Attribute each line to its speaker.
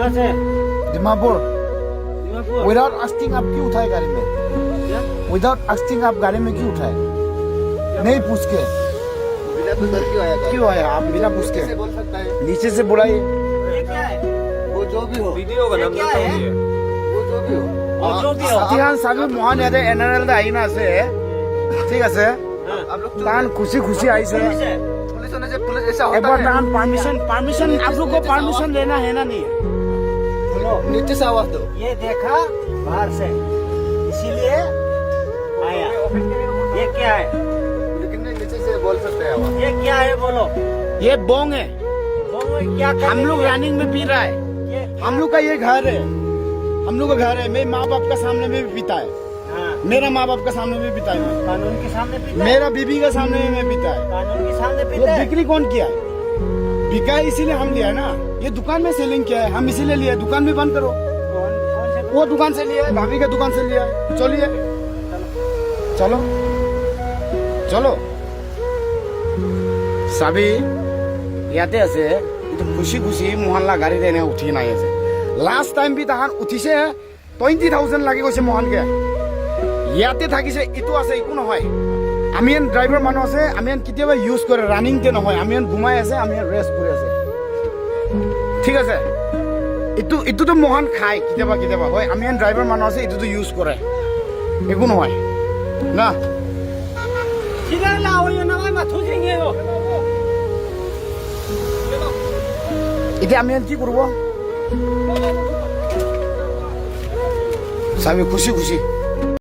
Speaker 1: कहाँ से?
Speaker 2: Dimapur.
Speaker 1: Dimapur.
Speaker 2: Without asking आप क्यों उठाए गाड़ी में?
Speaker 1: क्या?
Speaker 2: विदाउट आस्किंग आप गाड़ी में क्यों उठाए? नहीं पूछ के
Speaker 3: बिना तो सर क्यों आया?
Speaker 2: क्यों आया आप बिना पूछ के?
Speaker 3: कैसे बोल सकता है?
Speaker 2: नीचे से बुलाइए।
Speaker 1: ये क्या है?
Speaker 3: वो जो भी हो,
Speaker 4: वीडियो का नाम
Speaker 1: क्या
Speaker 4: बताओ
Speaker 1: है?
Speaker 4: ये।
Speaker 3: वो जो भी हो,
Speaker 1: वो जो भी हो।
Speaker 2: तिहान साबि मोहन यादे एनआरएल दा आईना से ठीक আছে
Speaker 3: आप लोग
Speaker 2: तान खुशी खुशी आई से
Speaker 1: पुलिस है।
Speaker 3: पुलिस होने से पुलिस ऐसा
Speaker 2: एक
Speaker 3: होता
Speaker 2: बार
Speaker 3: है?
Speaker 2: तान परमिशन आप लोग को परमिशन लेना है ना नहीं है?
Speaker 1: सुनो,
Speaker 3: नीचे से आवाज दो।
Speaker 1: ये देखा बाहर से, इसीलिए आया। ये क्या है?
Speaker 3: लेकिन नहीं, नीचे से बोल सकते हैं आवाज।
Speaker 1: ये क्या है बोलो?
Speaker 2: ये बोंग है।
Speaker 1: वो क्या कर
Speaker 2: हम लोग
Speaker 1: रही है?
Speaker 2: रनिंग में पी रहा है।
Speaker 1: ये
Speaker 2: हम लोग का ये घर है। हम लोग का घर है। मेरे माँ बाप का सामने में भी पीता है।
Speaker 1: हाँ,
Speaker 2: मेरा माँ बाप का सामने में पीता है।
Speaker 1: कानून के सामने पीता है।
Speaker 2: मेरा बीबी का सामने में पीता है।
Speaker 1: कानून के सामने
Speaker 2: ये
Speaker 1: पीता है।
Speaker 2: बिक्री कौन किया है? बिका है इसीलिए हम लिया है ना। ये दुकान में सेलिंग किया है, हम इसीलिए लिए। दुकान भी बंद करो।
Speaker 1: कौन से?
Speaker 2: वो दुकान से लिया है, भाभी के दुकान से लिया है। चलिए चलो चलो সাবি ইয়াতে আছে কিন্তু খুশি খুশি মোহনলা গাড়ী দেনে উঠি নাই আছে লাষ্ট টাইম বি তাহান উঠিছে 20,000 লাগি গৈছে মোহনকে ইয়াতে থাকিছে ইটো আছে একো নহয় আমি এন ড্ৰাইভাৰ মানুহ আছে আমি এন কেতিয়াবা ইউজ কৰে ৰানিংতে নহয় আমি এন ঘুমাই আছে আমি এন ৰেষ্ট কৰি আছে ঠিক আছে ইটোতো মোহন খায় কেতিয়াবা কেতিয়াবা হয় আমি এন ড্ৰাইভাৰ মানুহ আছে ইটোতো ইউজ কৰে একো নহয় না
Speaker 1: 지랄 나오요 나가면 도생해요.
Speaker 2: এতিয়া আমি কি করব সাবি খুশি খুশি